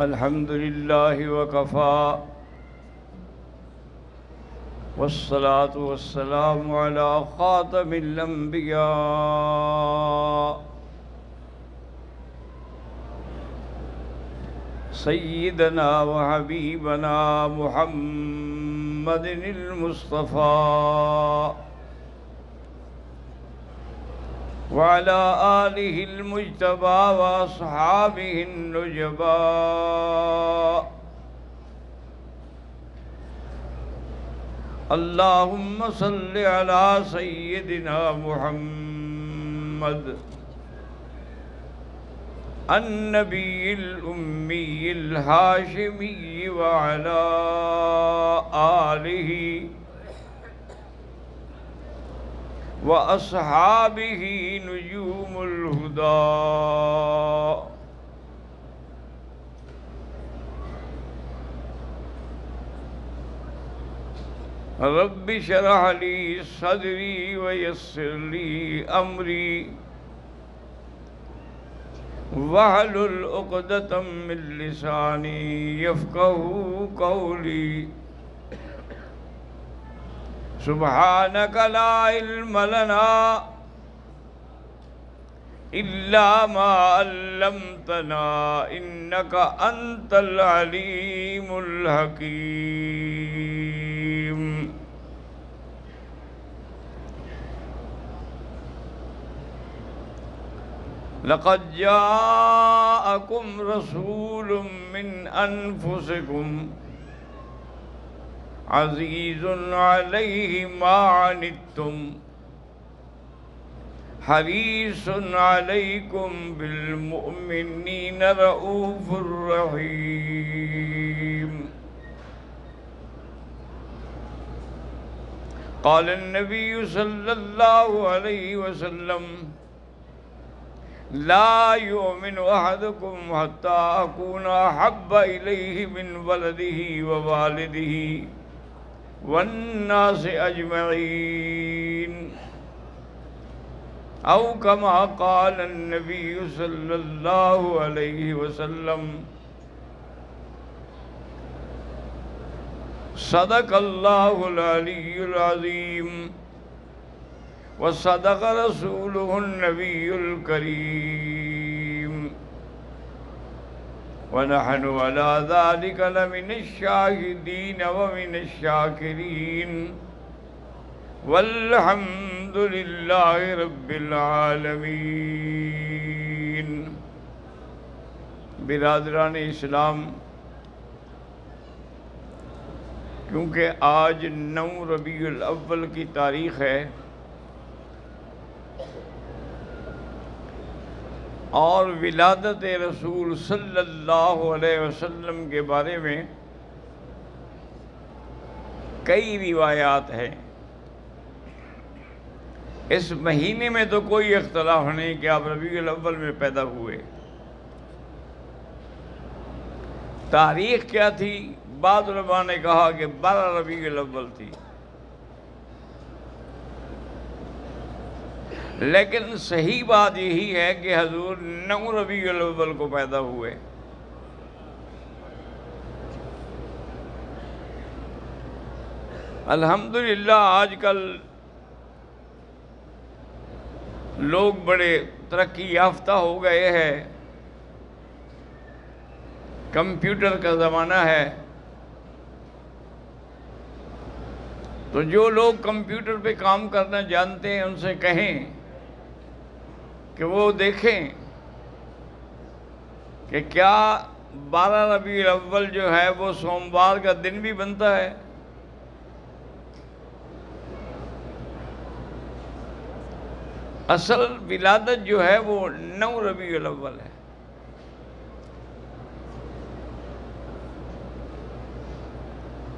الحمد لله وكفى والصلاة والسلام على خاتم الأنبياء سيدنا وحبيبنا محمد المصطفى وعلى آله المجتبى وأصحابه النجبى اللهم صل على سيدنا محمد النبي الأمي الهاشمي وعلى آله وأصحابه نجوم الهدى رب اشرح لي صدري ويسر لي أمري واحلل عقدة من لساني يفقهوا قولي سبحانك لا علم لنا إلا ما علمتنا إنك أنت العليم الحكيم لقد جاءكم رسول من أنفسكم عزيز عليه ما عنتم حريص عليكم بالمؤمنين رؤوف رحيم قال النبي صلى الله عليه وسلم لا يؤمن أحدكم حتى أكون أحب إليه من ولده ووالده والناس أجمعين أو كما قال النبي صلى الله عليه وسلم صدق الله العلي العظيم وصدق رسوله النبي الكريم ونحن على ذلك لمن الشاهدين ومن الشاكرين والحمد لله رب العالمين. برادران اسلام، کیونکہ آج 9 ربیع الاول کی تاریخ ہے اور ولادت رسول صلی اللہ علیہ وسلم کے بارے میں کئی روایات ہیں. اس مہینے میں تو کوئی اختلاف نہیں کہ آپ ربیع الاول میں پیدا ہوئے. تاریخ کیا تھی؟ بعض علماء نے کہا کہ 12 ربیع الاول تھی، لیکن صحیح بات یہی ہے کہ حضور 9 ربیع الاول کو پیدا ہوئے. الحمدللہ آج کل لوگ بڑے ترقی یافتہ ہو گئے ہیں، کمپیوٹر کا زمانہ ہے، تو جو لوگ کمپیوٹر پہ کام کرنا جانتے ہیں ان سے کہیں کہ وہ دیکھیں کہ کیا 12 ربیع الاول جو ہے وہ سوموار کا دن بھی بنتا ہے. اصل ولادت جو ہے وہ 9 ربیع الاول ہے.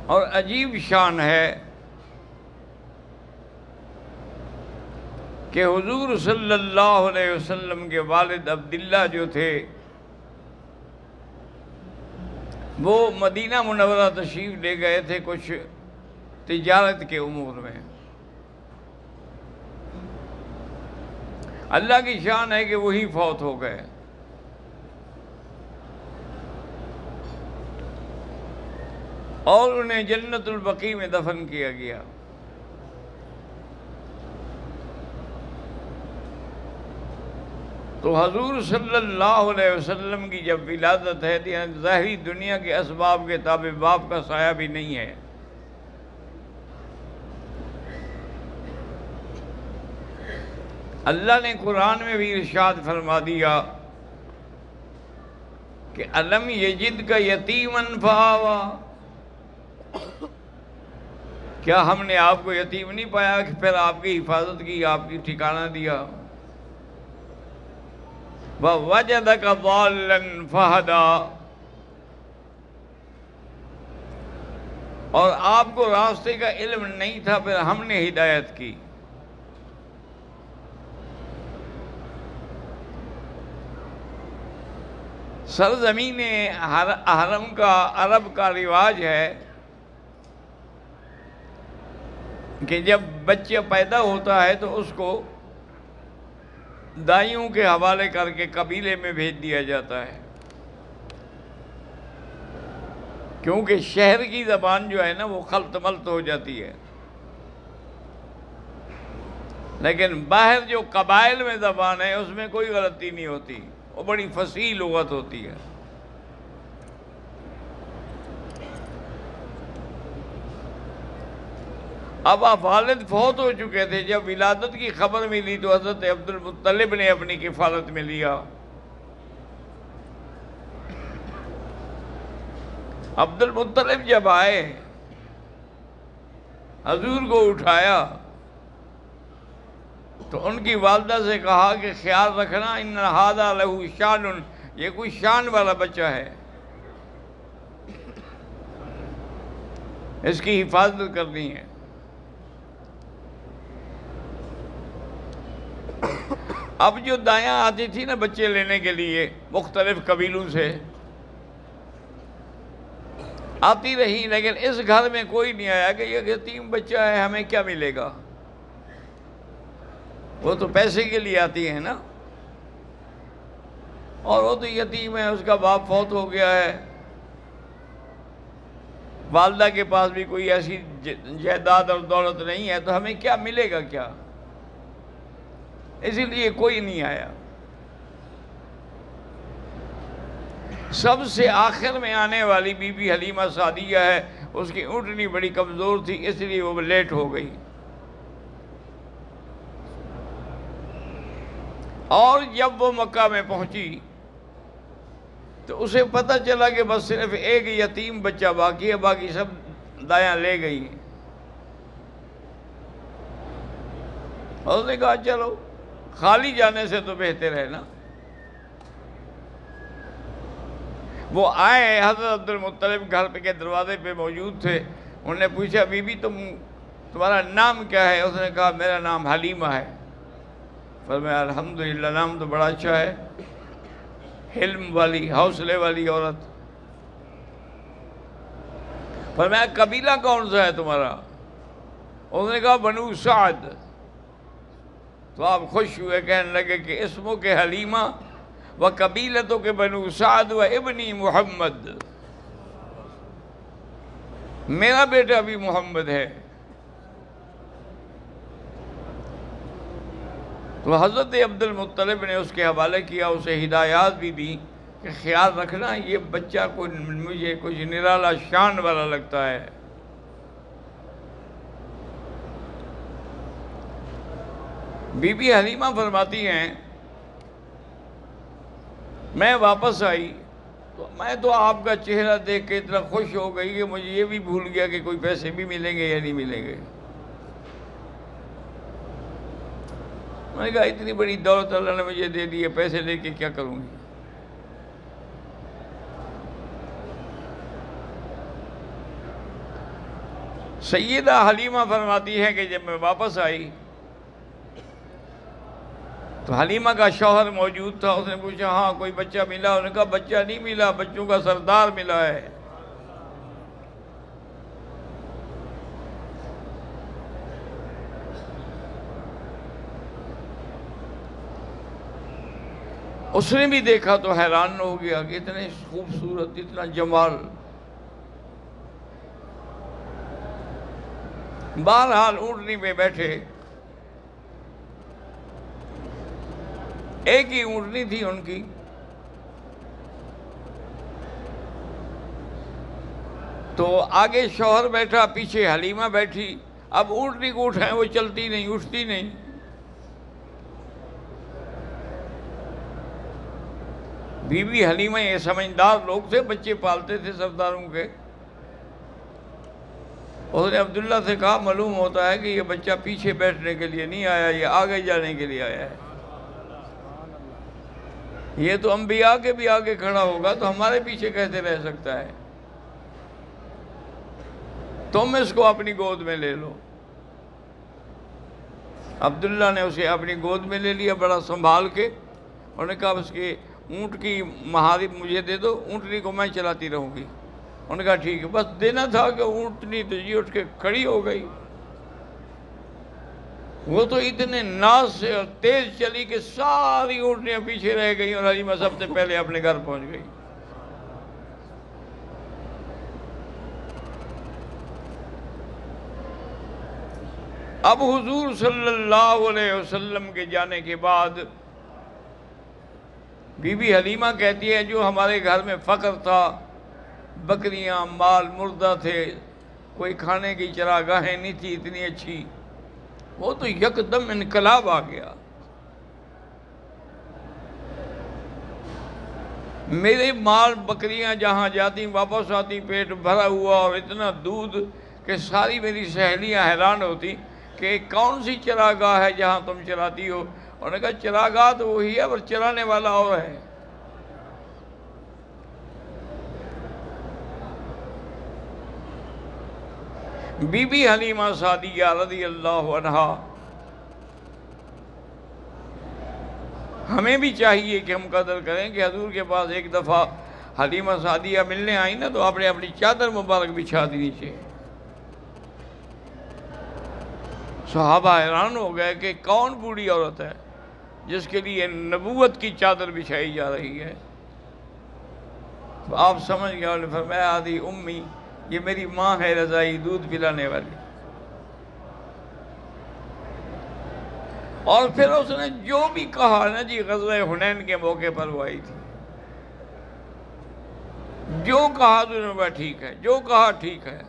اور عجیب شان ہے کہ حضور صلی اللہ علیہ وسلم کے والد عبداللہ جو تھے وہ مدینہ منورہ تشریف لے گئے تھے کچھ تجارت کے امور میں. اللہ کی شان ہے کہ وہی فوت ہو گئے. اور انہیں جنت البقیع میں دفن کیا گیا۔ تو حضور صلی اللہ علیہ وسلم کی جب ولادت ہے تو ظاہری دنیا کے اسباب کے تابع باپ کا سایہ بھی نہیں ہے۔ اللہ نے قرآن میں بھی ارشاد فرما دیا کہ الم یجد کا یتیما فآوا، کیا ہم نے آپ کو یتیم نہیں پایا کہ پھر آپ کی حفاظت کی، آپ کی ٹھکانہ دیا۔ وَوَجَدَكَ ضَالًّا فَهَدَىٰ، اور آپ کو راستے کا علم نہیں تھا پھر ہم نے ہدایت کی۔ سرزمین حرم کا عرب کا رواج ہے کہ جب بچہ پیدا ہوتا ہے تو اس کو دائیوں کے حوالے کر کے قبیلے میں بھیج دیا جاتا ہے، کیونکہ شہر کی زبان جو ہے نا وہ خلط ملط ہو جاتی ہے، لیکن باہر جو قبائل میں زبان ہے اس میں کوئی غلطی نہیں ہوتی، وہ بڑی فصیح لغت ہوتی ہے۔ اب آپ والد فوت ہو چکے تھے، جب ولادت کی خبر ملی تو حضرت عبد المطلب نے اپنی کفالت میں لیا۔ عبد المطلب جب آئے، حضور کو اٹھایا تو ان کی والدہ سے کہا کہ خیال رکھنا ان ھذا لہ شان، یہ کوئی شان والا بچہ ہے، اس کی حفاظت کرنی ہے۔ اب جو دایاں آتی تھی نا بچے لینے کے لیے مختلف قبیلوں سے آتی رہی، لیکن اس گھر میں کوئی نہیں آیا کہ یہ یتیم بچہ ہے ہمیں کیا ملے گا۔ وہ تو پیسے کے لیے آتی ہے نا، اور وہ تو یتیم ہے، اس کا باپ فوت ہو گیا ہے، والدہ کے پاس بھی کوئی ایسی جائیداد اور دولت نہیں ہے، تو ہمیں کیا ملے گا کیا، اسی لیے کوئی نہیں آیا۔ سب سے آخر میں آنے والی بی بی حلیمہ سعدیہ ہے، اس کی اونٹنی بڑی کمزور تھی اس لیے وہ لیٹ ہو گئی، اور جب وہ مکہ میں پہنچی تو اسے پتہ چلا کہ بس صرف ایک یتیم بچہ باقی ہے، باقی سب دایاں لے گئی۔ اور اس نے کہا چلو خالی جانے سے تو بہتر ہے نا۔ وہ آئے، حضرت عبد المطلب گھر کے دروازے پہ موجود تھے، انہوں نے پوچھا بی بی تمہارا نام کیا ہے؟ اس نے کہا میرا نام حلیمہ ہے۔ فرمایا الحمدللہ، نام تو بڑا اچھا ہے، حلم والی، حوصلے والی عورت۔ فرمایا قبیلہ کون سا ہے تمہارا؟ اس نے کہا بنو سعد۔ تو آپ خوش ہوئے، کہنے لگے کہ اسموں کے حلیمہ و قبیلتوں کے بنو سعد و ابنی محمد، میرا بیٹا بھی محمد ہے۔ تو حضرت عبد المطلب نے اس کے حوالے کیا، اسے ہدایات بھی دی کہ خیال رکھنا یہ بچہ مجھے کچھ نرالا شان والا لگتا ہے۔ بی بی حلیمہ فرماتی ہیں میں واپس آئی تو میں تو آپ کا چہرہ دیکھ کے اتنا خوش ہو گئی کہ مجھے یہ بھی بھول گیا کہ کوئی پیسے بھی ملیں گے یا نہیں ملیں گے۔ میں نے کہا اتنی بڑی دولت اللہ نے مجھے دے دی ہے، پیسے لے کے کیا کروں گی۔ سیدہ حلیمہ فرماتی ہے کہ جب میں واپس آئی تو حلیمہ کا شوہر موجود تھا، اس نے پوچھا ہاں کوئی بچہ ملا؟ انہوں نے کہا بچہ نہیں ملا، بچوں کا سردار ملا ہے۔ اس نے بھی دیکھا تو حیران ہو گیا کہ اتنے خوبصورت، اتنا جمال، بہرحال اونٹنی پہ بیٹھے، ایک ہی اونٹنی تھی ان کی، تو آگے شوہر بیٹھا، پیچھے حلیمہ بیٹھی. اب اونٹنی کو اٹھائیں وہ چلتی نہیں، اٹھتی نہیں. بی بی حلیمہ یہ سمجھدار لوگ تھے، بچے پالتے تھے سرداروں کے. اس نے عبداللہ سے کہا معلوم ہوتا ہے کہ یہ بچہ پیچھے بیٹھنے کے لیے نہیں آیا، یہ آگے جانے کے لیے آیا ہے. یہ تو انبیاء کے بھی آگے کھڑا ہوگا تو ہمارے پیچھے کیسے رہ سکتا ہے؟ تم اس کو اپنی گود میں لے لو. عبداللہ نے اسے اپنی گود میں لے لیا بڑا سنبھال کے. انہوں نے کہا اس کے اونٹ کی مہارت مجھے دے دو، اونٹنی کو میں چلاتی رہوں گی. انہوں نے کہا ٹھیک ہے. بس دینا تھا کہ اونٹنی تو جی اٹھ کے کھڑی ہو گئی. وہ تو اتنے ناز سے اور تیز چلی کہ ساری اونٹنیاں پیچھے رہ گئی اور حلیمہ سب سے پہلے اپنے گھر پہنچ گئی. اب حضور صلی اللہ علیہ وسلم کے جانے کے بعد بی بی حلیمہ کہتی ہے جو ہمارے گھر میں فقر تھا، بکریاں مال مردہ تھے، کوئی کھانے کی چراگاہیں نہیں تھی اتنی اچھی، وہ تو یکدم انقلاب آ گیا. میرے مال بکریاں جہاں جاتی واپس آتی پیٹ بھرا ہوا اور اتنا دودھ کہ ساری میری سہیلیاں حیران ہوتی کہ کون سی چراگاہ ہے جہاں تم چراتی ہو. انہوں نے کہا چراگاہ تو وہی ہے پر چرانے والا اور ہے. بی بی حلیمہ سعدیہ رضی اللہ عنہا، ہمیں بھی چاہیے کہ ہم قدر کریں کہ حضور کے پاس ایک دفعہ حلیمہ سعدیہ ملنے آئی نا تو آپ نے اپنی چادر مبارک بچھا دی نیچے. صحابہ حیران ہو گئے کہ کون بوڑھی عورت ہے جس کے لیے نبوت کی چادر بچھائی جا رہی ہے. تو آپ سمجھ گئے، انہوں نے فرمایا آدھی امی، یہ میری ماں ہے رضائی، دودھ پلانے والی. اور پھر اس نے جو بھی کہا نا جی، غزوہ حنین کے موقع پر وہ آئی تھی، جو کہا تو انہوں نے کہا ٹھیک ہے، جو کہا ٹھیک ہے.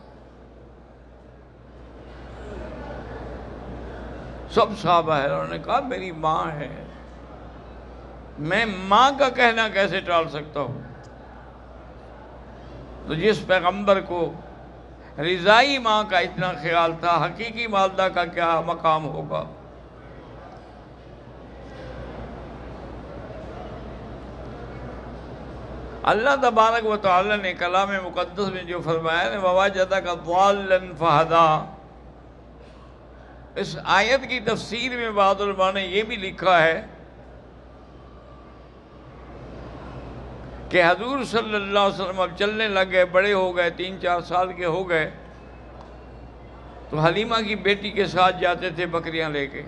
سب صحابہ ہے، انہوں نے کہا میری ماں ہے، میں ماں کا کہنا کیسے ٹال سکتا ہوں. تو جس پیغمبر کو رضائی ماں کا اتنا خیال تھا، حقیقی والدہ کا کیا مقام ہوگا. اللہ تبارک و تعالی نے کلام مقدس میں جو فرمایا ہے وَوَجَدَكَ ضَالًّا فَهَدَىٰ، اس آیت کی تفسیر میں بعض علماء نے یہ بھی لکھا ہے کہ حضور صلی اللہ علیہ وسلم اب چلنے لگ گئے، بڑے ہو گئے، 3-4 سال کے ہو گئے، تو حلیمہ کی بیٹی کے ساتھ جاتے تھے بکریاں لے کے.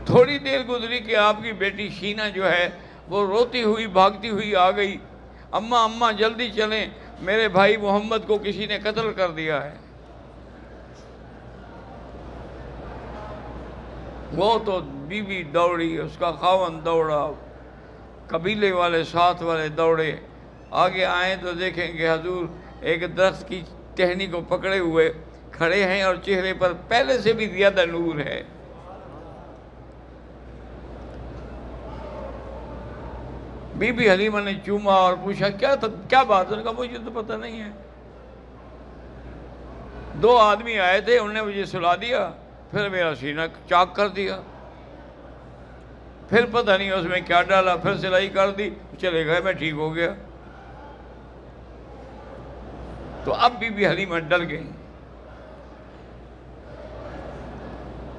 تھوڑی دیر گزری کہ آپ کی بیٹی شینہ جو ہے وہ روتی ہوئی بھاگتی ہوئی آ گئی، اماں اماں جلدی چلیں، میرے بھائی محمد کو کسی نے قتل کر دیا ہے. وہ تو بی بی دوڑی، اس کا خاوند دوڑا، قبیلے والے ساتھ والے دوڑے. آگے آئیں تو دیکھیں کہ حضور ایک درخت کی ٹہنی کو پکڑے ہوئے کھڑے ہیں اور چہرے پر پہلے سے بھی زیادہ نور ہے. بی بی حلیمہ نے چوما اور پوچھا کیا بات ہے؟ انہوں نے کہا مجھے تو پتہ نہیں ہے، 2 آدمی آئے تھے، انہوں نے مجھے سلا دیا، پھر میرا سینہ چاک کر دیا، پھر پتہ نہیں اس میں کیا ڈالا، پھر سلائی کر دی، چلے گئے، میں ٹھیک ہو گیا. تو اب بی بی حلیمہ ڈر گئی.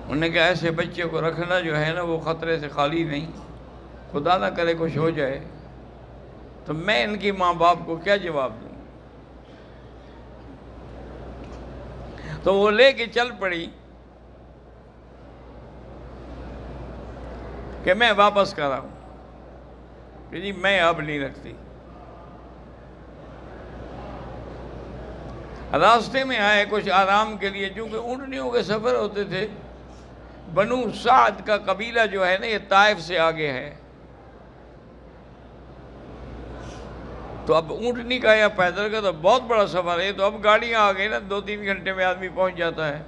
انہوں نے کہا ایسے بچے کو رکھنا جو ہے نا وہ خطرے سے خالی نہیں، خدا نہ کرے کچھ ہو جائے تو میں ان کی ماں باپ کو کیا جواب دوں. تو وہ لے کے چل پڑی کہ میں واپس کر رہا ہوں کہ جی میں اب نہیں رکھتی. راستے میں آئے کچھ آرام کے لیے، چونکہ اونٹنیوں کے سفر ہوتے تھے۔ بنو سعد کا قبیلہ جو ہے نا یہ طائف سے آگے ہے، تو اب اونٹنی کا یا پیدل کا تو بہت بڑا سفر ہے، تو اب گاڑیاں آ گئی نا، 2-3 گھنٹے میں آدمی پہنچ جاتا ہے۔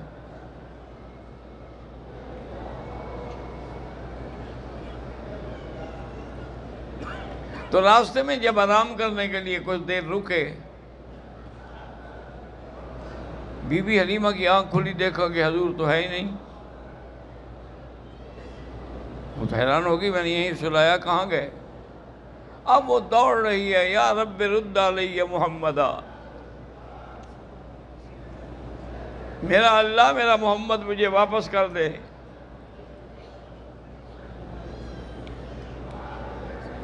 تو راستے میں جب آرام کرنے کے لیے کچھ دیر رکے، بی بی حلیمہ کی آنکھ کھلی، دیکھا کہ حضور تو ہے ہی نہیں۔ وہ تو حیران ہوگی، میں نے یہیں سلایا، کہاں گئے؟ اب وہ دوڑ رہی ہے، یا رب رد علی محمدا، میرا اللہ، میرا محمد مجھے واپس کر دے۔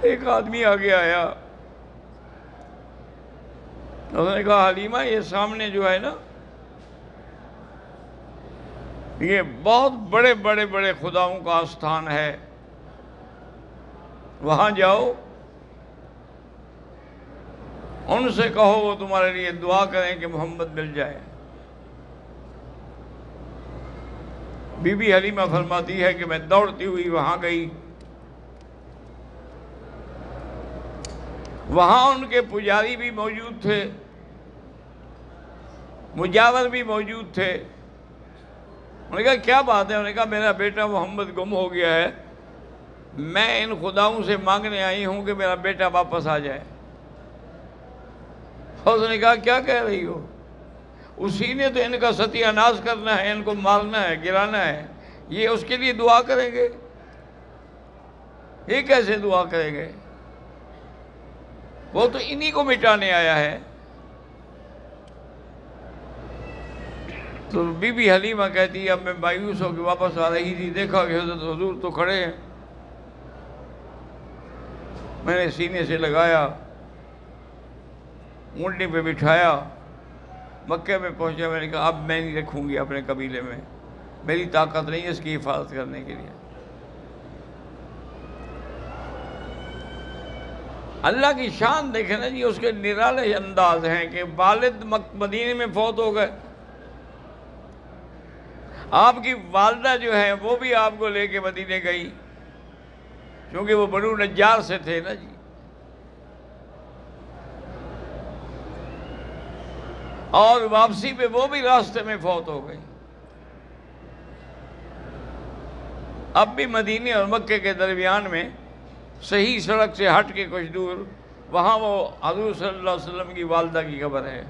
ایک آدمی آگے آیا، اس نے کہا حلیمہ یہ سامنے جو ہے نا یہ بہت بڑے بڑے بڑے خداؤں کا آستان ہے، وہاں جاؤ، ان سے کہو وہ تمہارے لیے دعا کریں کہ محمد مل جائے۔ بی بی حلیمہ فرماتی ہے کہ میں دوڑتی ہوئی وہاں گئی، وہاں ان کے پجاری بھی موجود تھے، مجاور بھی موجود تھے۔ انہوں نے کہا کیا بات ہے؟ انہوں نے کہا میرا بیٹا محمد گم ہو گیا ہے، میں ان خداؤں سے مانگنے آئی ہوں کہ میرا بیٹا واپس آ جائے۔ اس نے کہا کیا کہہ رہی ہو؟ اسی نے تو ان کا ستیہ ناش کرنا ہے، ان کو مارنا ہے، گرانا ہے، یہ اس کے لیے دعا کریں گے؟ یہ کیسے دعا کریں گے؟ وہ تو انہی کو مٹانے آیا ہے۔ تو بی بی حلیمہ کہتی ہے اب میں مایوس ہو کے واپس آ رہی تھی، دیکھا کہ حضرت حضور تو کھڑے ہیں، میں نے سینے سے لگایا، اونٹنی پہ بٹھایا، مکے میں پہنچا، میں نے کہا اب میں نہیں رکھوں گی اپنے قبیلے میں، میری طاقت نہیں ہے اس کی حفاظت کرنے کے لیے۔ اللہ کی شان دیکھیں نا جی، اس کے نرالے انداز ہیں کہ والد مدینے میں فوت ہو گئے، آپ کی والدہ جو ہے وہ بھی آپ کو لے کے مدینے گئی، کیونکہ وہ بنو نجار سے تھے نا جی، اور واپسی پہ وہ بھی راستے میں فوت ہو گئی۔ اب بھی مدینے اور مکے کے درمیان میں صحیح سڑک سے ہٹ کے کچھ دور وہاں وہ حضور صلی اللہ علیہ وسلم کی والدہ کی قبر ہے۔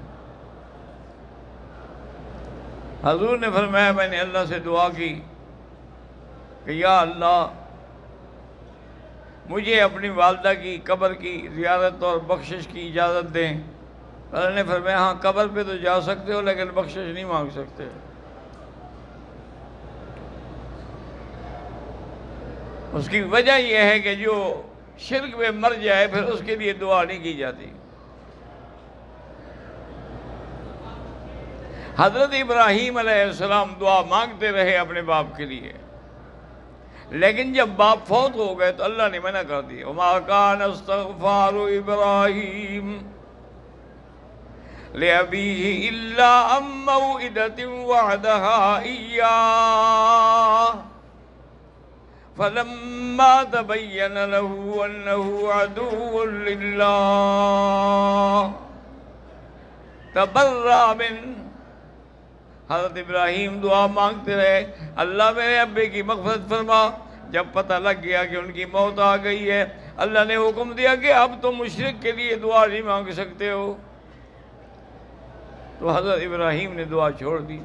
حضور نے فرمایا میں نے اللہ سے دعا کی کہ یا اللہ مجھے اپنی والدہ کی قبر کی زیارت اور بخشش کی اجازت دیں۔ اللہ نے فرمایا ہاں قبر پہ تو جا سکتے ہو لیکن بخشش نہیں مانگ سکتے۔ اس کی وجہ یہ ہے کہ جو شرک میں مر جائے پھر اس کے لیے دعا نہیں کی جاتی۔ حضرت ابراہیم علیہ السلام دعا مانگتے رہے اپنے باپ کے لیے، لیکن جب باپ فوت ہو گئے تو اللہ نے منع کر دی، وَمَا كَانَ اسْتِغْفَارُ إِبْرَاهِيمَ لِأَبِيهِ إِلَّا عَن مَّوْعِدَةٍ وَعَدَهَا إِيَّاهُ فَلَمَّا تَبَيَّنَ لَهُ أَنَّهُ عَدُوٌّ لِلَّهِ تَبَرَّأَ مِنْهُ۔ حضرت ابراہیم دعا مانگتے رہے، اللہ میرے ابے کی مغفرت فرما۔ جب پتہ لگ گیا کہ ان کی موت آ گئی ہے، اللہ نے حکم دیا کہ اب تم مشرک کے لیے دعا نہیں مانگ سکتے ہو، تو حضرت ابراہیم نے دعا چھوڑ دی،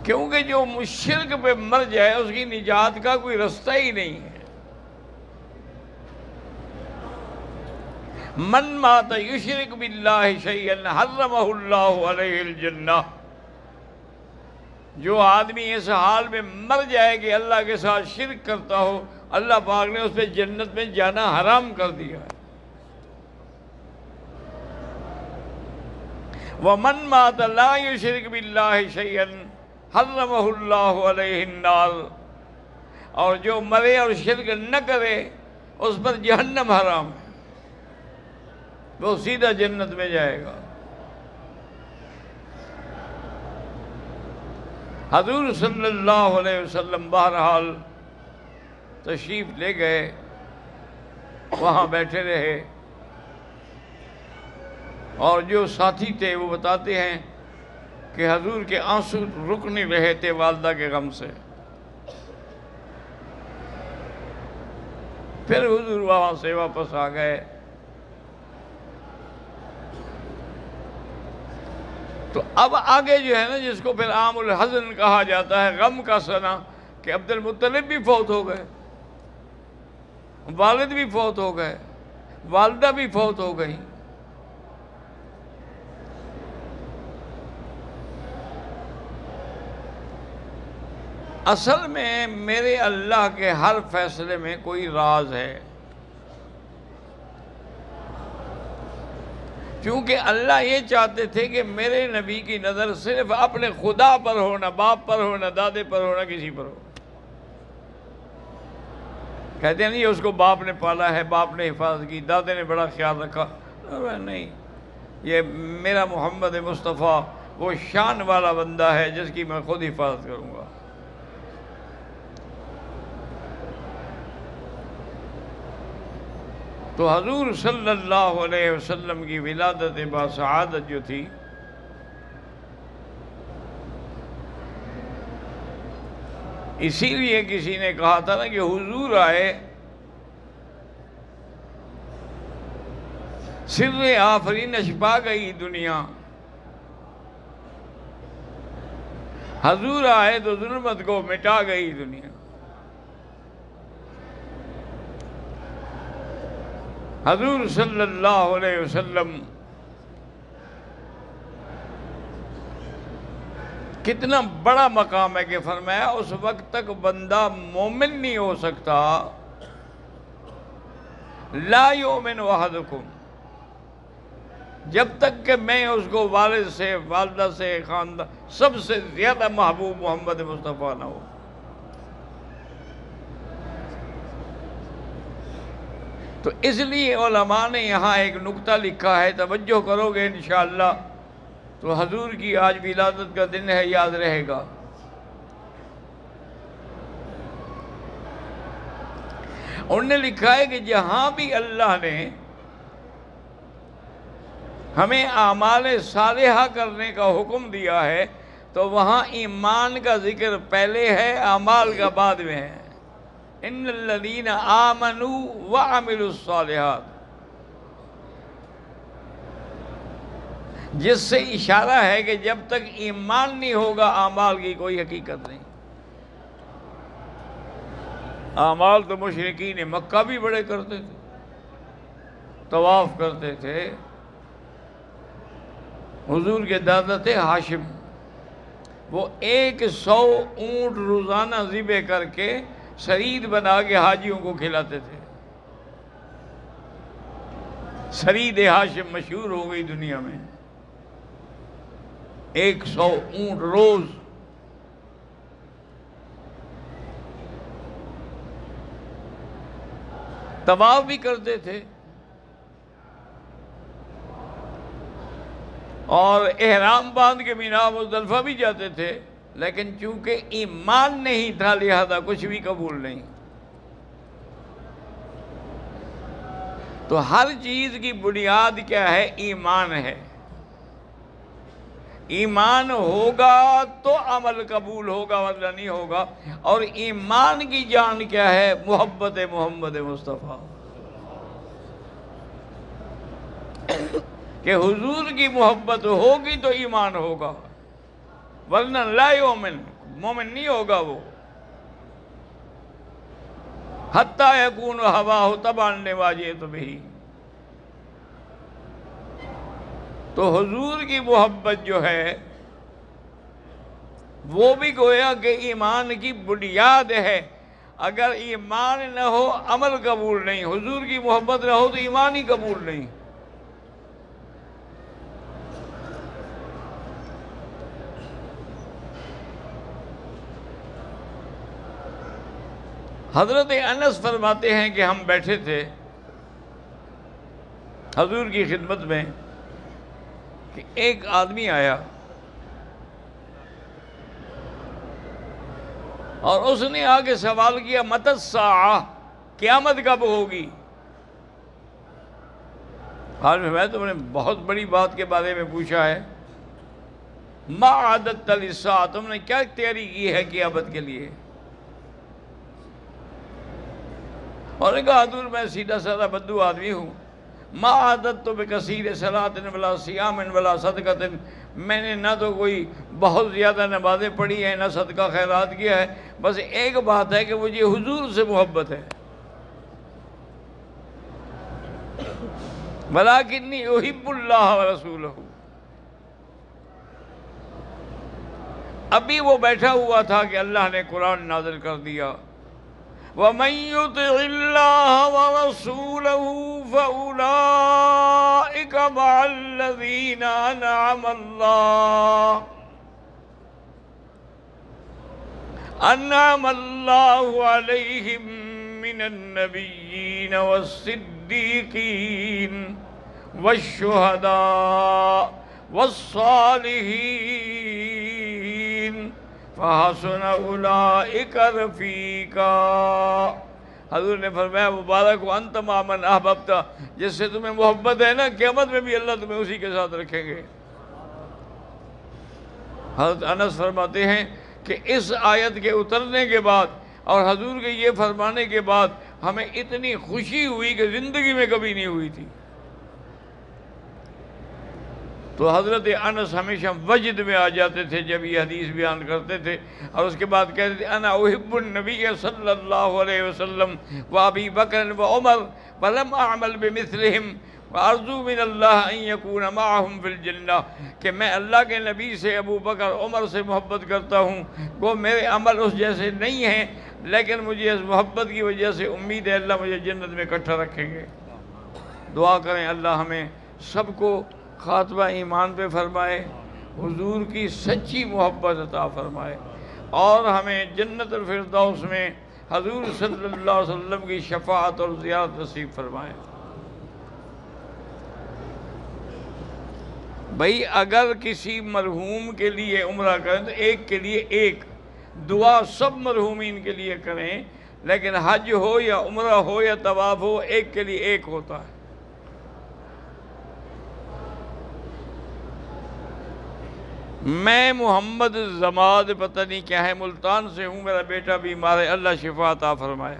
کیونکہ جو مشرک پہ مر جائے اس کی نجات کا کوئی رستہ ہی نہیں ہے۔ من مات یشرک باللہ شیئا حرمہ اللہ علیہ الجنہ، جو آدمی اس حال میں مر جائے کہ اللہ کے ساتھ شرک کرتا ہو، اللہ پاک نے اس پہ جنت میں جانا حرام کر دیا ہے۔ وَمَن مَاتَ لَا يُشْرِكْ بِاللَّهِ شَيْئًا حَرَّمَهُ اللَّهُ عَلَيْهِ النَّارِ، اور جو مرے اور شرک نہ کرے اس پر جہنم حرام ہے۔ وہ سیدھا جنت میں جائے گا۔ حضور صلی اللہ علیہ وسلم بہرحال تشریف لے گئے، وہاں بیٹھے رہے، اور جو ساتھی تھے وہ بتاتے ہیں کہ حضور کے آنسو رک نہیں رہے تھے والدہ کے غم سے۔ پھر حضور وہاں سے واپس آ گئے۔ تو اب آگے جو ہے نا، جس کو پھر عام الحزن کہا جاتا ہے، غم کا سنا، کہ عبد المطلب بھی فوت ہو گئے، والد بھی فوت ہو گئے، والدہ بھی فوت ہو گئی۔ اصل میں میرے اللہ کے ہر فیصلے میں کوئی راز ہے، کیونکہ اللہ یہ چاہتے تھے کہ میرے نبی کی نظر صرف اپنے خدا پر ہو، نہ باپ پر ہو، نہ دادے پر ہو، نہ کسی پر ہو۔ کہتے ہیں نہیں اس کو باپ نے پالا ہے، باپ نے حفاظت کی، دادے نے بڑا خیال رکھا، نہیں، یہ میرا محمد مصطفیٰ وہ شان والا بندہ ہے جس کی میں خود حفاظت کروں گا۔ تو حضور صلی اللہ علیہ وسلم کی ولادت باسعادت جو تھی، اسی لیے کسی نے کہا تھا نا کہ حضور آئے، سر آفرین چھپا گئی دنیا، حضور آئے تو ظلمت کو مٹا گئی دنیا۔ حضور صلی اللہ علیہ وسلم کتنا بڑا مقام ہے کہ فرمایا اس وقت تک بندہ مومن نہیں ہو سکتا، لا یؤمن احدکم، جب تک کہ میں اس کو والد سے، والدہ سے، خاندان سب سے زیادہ محبوب محمد مصطفیٰ نہ ہو۔ تو اس لیے علماء نے یہاں ایک نقطہ لکھا ہے، توجہ کرو گے انشاءاللہ تو حضور کی آج ولادت کا دن ہے، یاد رہے گا۔ انہوں نے لکھا ہے کہ جہاں بھی اللہ نے ہمیں اعمال صالحہ کرنے کا حکم دیا ہے تو وہاں ایمان کا ذکر پہلے ہے، اعمال کا بعد میں ہے۔ ان الذین آمنوا وعملوا الصالحات، جس سے اشارہ ہے کہ جب تک ایمان نہیں ہوگا اعمال کی کوئی حقیقت نہیں۔ اعمال تو مشرکین مکہ بھی بڑے کرتے تھے، طواف کرتے تھے۔ حضور کے دادا تھے ہاشم، وہ 100 اونٹ روزانہ ذبح کر کے سرید بنا کے حاجیوں کو کھلاتے تھے۔ سرید ہاشم مشہور ہو گئی دنیا میں، 100 اونٹ روز۔ طواف بھی کرتے تھے اور احرام باندھ کے مینا مزدلفہ بھی جاتے تھے، لیکن چونکہ ایمان نہیں تھا لہذا کچھ بھی قبول نہیں۔ تو ہر چیز کی بنیاد کیا ہے؟ ایمان ہے۔ ایمان ہوگا تو عمل قبول ہوگا ورنہ نہیں ہوگا۔ اور ایمان کی جان کیا ہے؟ محبت محمد مصطفیٰ، کہ حضور کی محبت ہوگی تو ایمان ہوگا، ورنہ لا یؤمن، مومن نہیں ہوگا وہ۔ حتی یکون ہواہ تبعا لما جئت بہ۔ تو حضور کی محبت جو ہے وہ بھی گویا کہ ایمان کی بنیاد ہے۔ اگر ایمان نہ ہو عمل قبول نہیں، حضور کی محبت نہ ہو تو ایمان ہی قبول نہیں۔ حضرت انس فرماتے ہیں کہ ہم بیٹھے تھے حضور کی خدمت میں کہ ایک آدمی آیا اور اس نے آ کے سوال کیا متی الساعہ، قیامت کب ہوگی؟ حال میں تم نے بہت بڑی بات کے بارے میں پوچھا ہے، ما عددت للساعہ، تم نے کیا تیاری کی ہے قیامت کے لیے؟ اور نے کہا حضور میں سیدھا سادہ بدو آدمی ہوں، ما عددت بکثیر صلاۃ ولا صیام ولا صدقۃ، میں نے نہ تو کوئی بہت زیادہ نمازیں پڑھی ہیں، نہ صدقہ خیرات کیا ہے، بس ایک بات ہے کہ مجھے حضور سے محبت ہے، ولکنی احب اللہ ورسولہ۔ ابھی وہ بیٹھا ہوا تھا کہ اللہ نے قرآن نازل کر دیا، وَمَن يُطِعِ اللَّهَ وَرَسُولَهُ فَأُولَٰئِكَ مَعَ الَّذِينَ أَنْعَمَ اللَّهُ عَلَيْهِم مِّنَ النَّبِيِّينَ وَالصِّدِّيقِينَ وَالشُّهَدَاءِ وَالصَّالِحِينَ فَحَسُنَ أُولَٰئِكَ رَفِیقًا۔ حضور نے فرمایا مبارک ہو انت مع من احببت، جس سے تمہیں محبت ہے نا، قیامت میں بھی اللہ تمہیں اسی کے ساتھ رکھیں گے۔ حضرت انس فرماتے ہیں کہ اس آیت کے اترنے کے بعد اور حضور کے یہ فرمانے کے بعد ہمیں اتنی خوشی ہوئی کہ زندگی میں کبھی نہیں ہوئی تھی۔ تو حضرت انس ہمیشہ وجد میں آ جاتے تھے جب یہ حدیث بیان کرتے تھے، اور اس کے بعد کہتے تھے انا احب النبی صلی اللہ علیہ وسلم و ابی بکر و عمر ولم اعمل بمثلہم وارجو من اللہ ان یکون معہم فی الجنہ، کہ میں اللہ کے نبی سے، ابو بکر عمر سے محبت کرتا ہوں، وہ میرے عمل اس جیسے نہیں ہیں، لیکن مجھے اس محبت کی وجہ سے امید ہے اللہ مجھے جنت میں اکٹھا رکھیں گے۔ دعا کریں اللہ ہمیں سب کو خاتمہ ایمان پہ فرمائے، حضور کی سچی محبت عطا فرمائے، اور ہمیں جنت الفردوس میں حضور صلی اللہ علیہ وسلم کی شفاعت اور زیارت نصیب فرمائے۔ بھئی اگر کسی مرحوم کے لیے عمرہ کریں تو ایک کے لیے ایک دعا سب مرحومین کے لیے کریں، لیکن حج ہو یا عمرہ ہو یا طواف ہو، ایک کے لیے ایک ہوتا ہے۔ میں محمد زماد پتہ نہیں کیا ہے، ملتان سے ہوں، میرا بیٹا بیمار ہے، اللہ شفا عطا فرمائے۔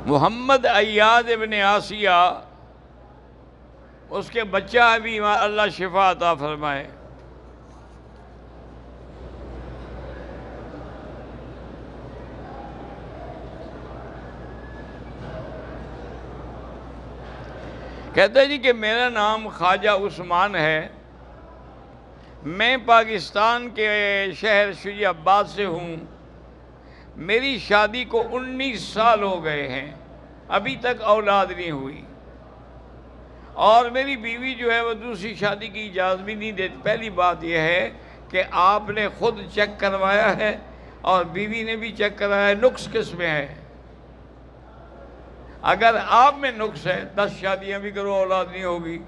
محمد ایاد ابن آسیہ، اس کے بچہ ہے بیمار، اللہ شفا عطا فرمائے۔ کہتا ہے جی کہ میرا نام خواجہ عثمان ہے، میں پاکستان کے شہر شجاع آباد سے ہوں، میری شادی کو 19 سال ہو گئے ہیں، ابھی تک اولاد نہیں ہوئی، اور میری بیوی جو ہے وہ دوسری شادی کی اجازت بھی نہیں دیتی۔ پہلی بات یہ ہے کہ آپ نے خود چیک کروایا ہے اور بیوی نے بھی چیک کرایا ہے، نقص کس میں ہے؟ اگر آپ میں نقص ہے 10 شادیاں بھی کرو اولاد نہیں ہوگی،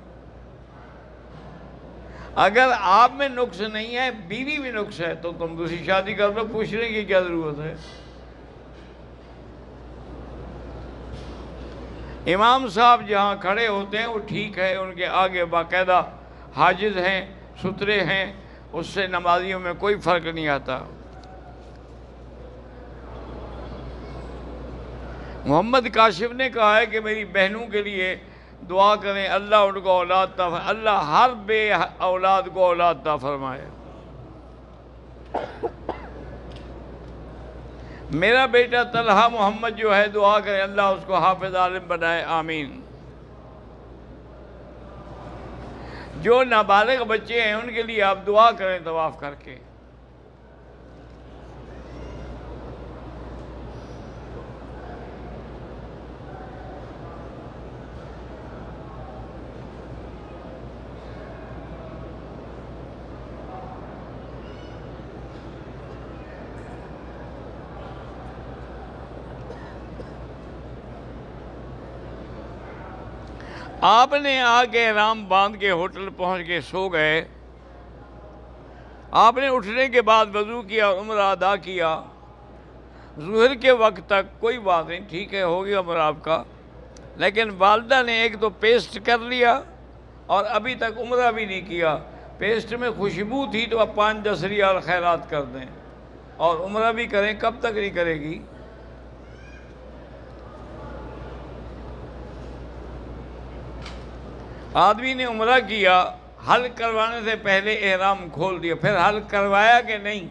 اگر آپ میں نقص نہیں ہے، بیوی میں نقص ہے، تو تم دوسری شادی کر لو، پوچھنے کی کیا ضرورت ہے؟ امام صاحب جہاں کھڑے ہوتے ہیں وہ ٹھیک ہے، ان کے آگے باقاعدہ حاجز ہیں، سترے ہیں، اس سے نمازیوں میں کوئی فرق نہیں آتا۔ محمد کاشف نے کہا ہے کہ میری بہنوں کے لیے دعا کریں، اللہ ان کو اولاد عطا فرمائے، اللہ ہر بے اولاد کو اولاد عطا فرمائے۔ میرا بیٹا طلحہ محمد جو ہے، دعا کریں اللہ اس کو حافظ عالم بنائے، آمین۔ جو نابالغ بچے ہیں ان کے لیے آپ دعا کریں طواف کر کے۔ آپ نے آ کے احرام باندھ کے ہوٹل پہنچ کے سو گئے. آپ نے اٹھنے کے بعد وضو کیا، عمرہ ادا کیا. ظہر کے وقت تک کوئی بات نہیں، ٹھیک ہے، ہو گیا عمرہ آپ کا. لیکن والدہ نے ایک تو پیسٹ کر لیا اور ابھی تک عمرہ بھی نہیں کیا. پیسٹ میں خوشبو تھی تو اب 5-10 ریال خیرات کر دیں اور عمرہ بھی کریں. کب تک نہیں کرے گی؟ آدمی نے عمرہ کیا، حل کروانے سے پہلے احرام کھول دیا، پھر حل کروایا کہ نہیں؟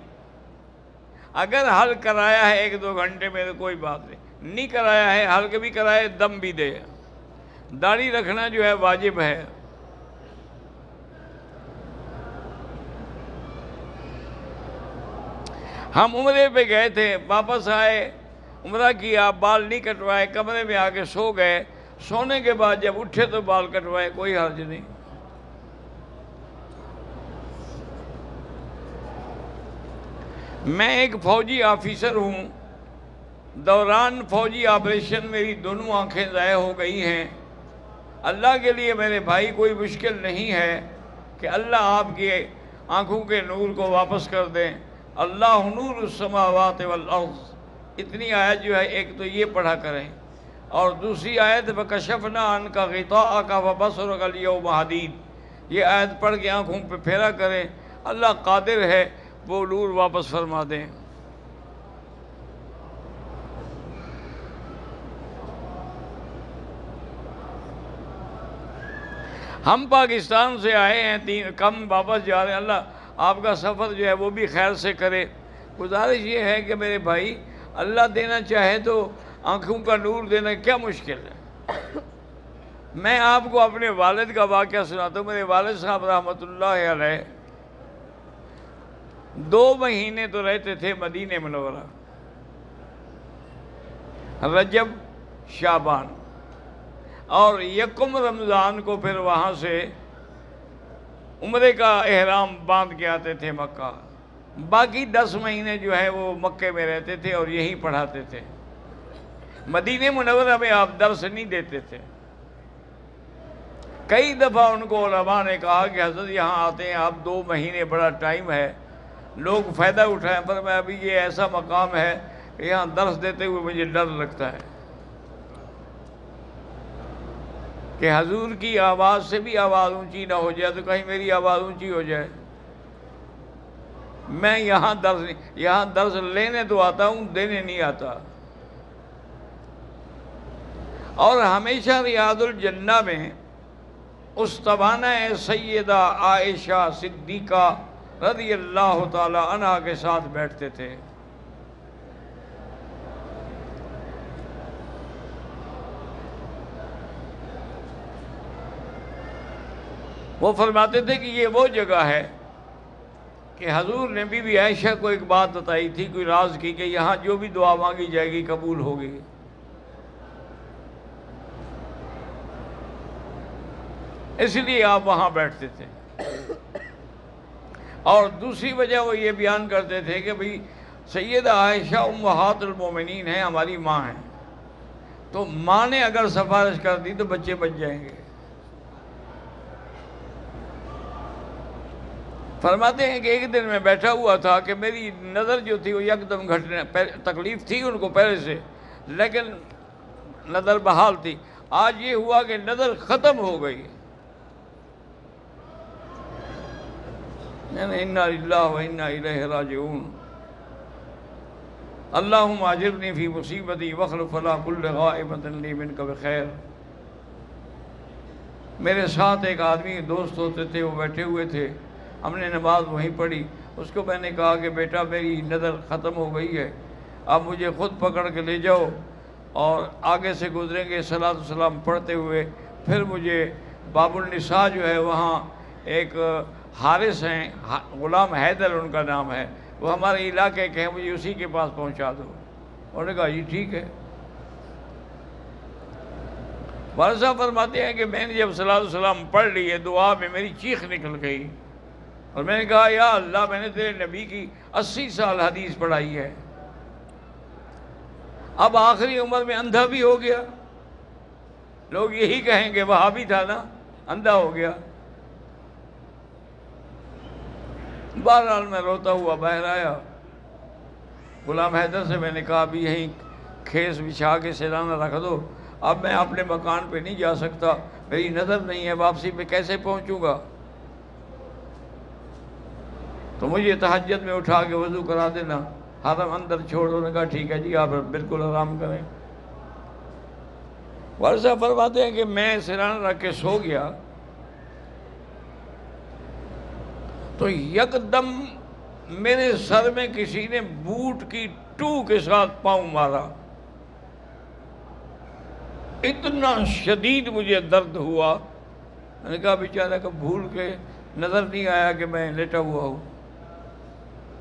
اگر حل کرایا ہے 1-2 گھنٹے میں تو کوئی بات نہیں کرایا ہے، حل کبھی کرائے دم بھی دے. داڑھی رکھنا جو ہے واجب ہے. ہم عمرے پہ گئے تھے، واپس آئے، عمرہ کیا، بال نہیں کٹوائے، کمرے میں آ کے سو گئے. سونے کے بعد جب اٹھے تو بال کٹوائے، کوئی حرج نہیں. میں ایک فوجی آفیسر ہوں. دوران فوجی آپریشن میری دونوں آنکھیں ضائع ہو گئی ہیں. اللہ کے لیے میرے بھائی کوئی مشکل نہیں ہے کہ اللہ آپ کی آنکھوں کے نور کو واپس کر دیں. اللہ نور السماوات والارض، اتنی آیت جو ہے ایک تو یہ پڑھا کریں، اور دوسری آیت فَكَشَفْنَا عَنْكَ غِطَاءَكَ فَبَصَرُكَ الْيَوْمَ حَدِيدٌ، یہ آیت پڑھ کے آنکھوں پہ پھیرا کریں. اللہ قادر ہے وہ نور واپس فرما دیں. ہم پاکستان سے آئے ہیں، کم واپس جا رہے ہیں. اللہ آپ کا سفر جو ہے وہ بھی خیر سے کرے. گزارش یہ ہے کہ میرے بھائی، اللہ دینا چاہے تو آنکھوں کا نور دینا کیا مشکل ہے. میں آپ کو اپنے والد کا واقعہ سناتا ہوں. میرے والد صاحب رحمۃ اللہ علیہ 2 مہینے تو رہتے تھے مدینہ منورہ، رجب، شعبان، اور 1 رمضان کو پھر وہاں سے عمرے کا احرام باندھ کے آتے تھے مکہ. باقی 10 مہینے جو ہے وہ مکے میں رہتے تھے اور یہی پڑھاتے تھے. مدینہ منورہ میں آپ درس نہیں دیتے تھے. کئی دفعہ ان کو علماء نے کہا کہ حضرت یہاں آتے ہیں آپ 2 مہینے، بڑا ٹائم ہے، لوگ فائدہ اٹھائیں. پر میں ابھی یہ ایسا مقام ہے کہ یہاں درس دیتے ہوئے مجھے ڈر لگتا ہے کہ حضور کی آواز سے بھی آواز اونچی نہ ہو جائے تو کہیں میری آواز اونچی ہو جائے. میں یہاں درس لینے تو آتا ہوں، دینے نہیں آتا. اور ہمیشہ ریاض الجنہ میں استوانہ سیدہ عائشہ صدیقہ رضی اللہ تعالی عنہا کے ساتھ بیٹھتے تھے. وہ فرماتے تھے کہ یہ وہ جگہ ہے کہ حضور نے بی بی عائشہ کو ایک بات بتائی تھی، کوئی راز کی، کہ یہاں جو بھی دعا مانگی جائے گی قبول ہوگی. اس لیے آپ وہاں بیٹھتے تھے. اور دوسری وجہ وہ یہ بیان کرتے تھے کہ بھئی سیدہ عائشہ امہات المومنین ہیں، ہماری ماں ہیں، تو ماں نے اگر سفارش کر دی تو بچے بچ جائیں گے. فرماتے ہیں کہ ایک دن میں بیٹھا ہوا تھا کہ میری نظر جو تھی وہ یکدم گھٹنے، تکلیف تھی ان کو پہلے سے لیکن نظر بحال تھی. آج یہ ہوا کہ نظر ختم ہو گئی. انا للہ و انا الیہ راجعون. اللہم اجرنی فی مصیبتی واخلف لی کل غائبۃ لی منک بخیر. میرے ساتھ ایک آدمی دوست ہوتے تھے، وہ بیٹھے ہوئے تھے، ہم نے نماز وہیں پڑھی. اس کو میں نے کہا کہ بیٹا میری نظر ختم ہو گئی ہے، آپ مجھے خود پکڑ کے لے جاؤ اور آگے سے گزریں گے صلاۃ والسلام پڑھتے ہوئے. پھر مجھے باب النساء جو ہے وہاں ایک حارث ہیں، غلام حیدر ان کا نام ہے، وہ ہمارے علاقے کے ہیں، مجھے اسی کے پاس پہنچا دو. انہوں نے کہا جی ٹھیک ہے. والد صاحب فرماتے ہیں کہ میں نے جب صلاۃ والسلام پڑھ لی ہے، دعا میں میری چیخ نکل گئی اور میں نے کہا یا اللہ، میں نے تیرے نبی کی 80 سال حدیث پڑھائی ہے، اب آخری عمر میں اندھا بھی ہو گیا. لوگ یہی کہیں گے وہابی تھا نا، اندھا ہو گیا۔ بہرحال میں روتا ہوا باہر آیا، غلام حیدر سے میں نے کہا ابھی یہیں کھیس بچھا کے سیرانہ رکھ دو، اب میں اپنے مکان پہ نہیں جا سکتا، میری نظر نہیں ہے، واپسی پہ کیسے پہنچوں گا؟ تو مجھے تہجد میں اٹھا کے وضو کرا دینا، حرم اندر چھوڑ دو۔ نے کہا ٹھیک ہے جی، آپ بالکل آرام کریں۔ ورثہ فرماتے ہیں کہ میں سرانہ رکھ کے سو گیا تو یکدم میرے سر میں کسی نے بوٹ کی ٹو کے ساتھ پاؤں مارا، اتنا شدید مجھے درد ہوا۔ میں نے کہا بیچارہ کہ بھول کے نظر نہیں آیا کہ میں لیٹا ہوا ہوں۔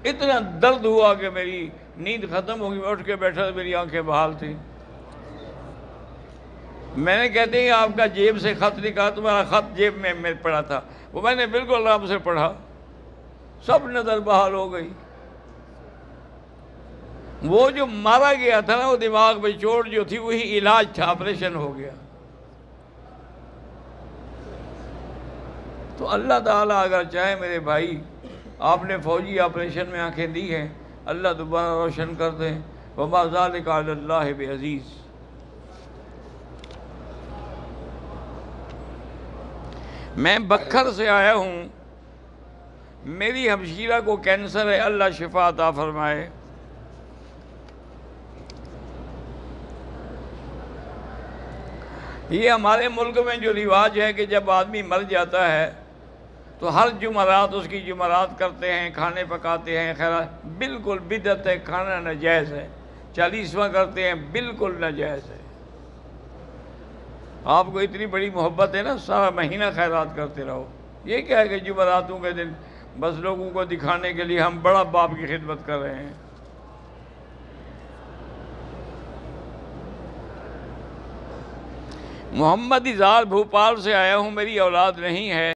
اتنا درد ہوا کہ میری نیند ختم ہو گئی، میں اٹھ کے بیٹھا، میری آنکھیں بحال تھی۔ میں نے کہتے ہیں آپ کا جیب سے خط نکالا، تمہارا خط جیب میں پڑا تھا، وہ میں نے بالکل آرام سے پڑھا، سب نظر بحال ہو گئی۔ وہ جو مارا گیا تھا نا، وہ دماغ میں چوٹ جو تھی وہی علاج تھا، آپریشن ہو گیا۔ تو اللہ تعالیٰ اگر چاہے میرے بھائی، آپ نے فوجی آپریشن میں آنکھیں دی ہیں، اللہ دوبارہ روشن کر دیں۔ وما ذلک علی اللہ بعزیز۔ میں بکھر سے آیا ہوں، میری ہمشیرہ کو کینسر ہے، اللہ شفا عطا فرمائے۔ یہ ہمارے ملک میں جو رواج ہے کہ جب آدمی مر جاتا ہے تو ہر جمعرات اس کی جمعرات کرتے ہیں، کھانے پکاتے ہیں، خیرات، بالکل بدعت ہے، کھانا ناجائز ہے۔ 40واں کرتے ہیں، بالکل ناجائز ہے۔ آپ کو اتنی بڑی محبت ہے نا، سارا مہینہ خیرات کرتے رہو۔ یہ کیا ہے کہ جمعراتوں کے دن بس لوگوں کو دکھانے کے لیے ہم بڑا باپ کی خدمت کر رہے ہیں۔ محمد اظہار بھوپال سے آیا ہوں، میری اولاد نہیں ہے۔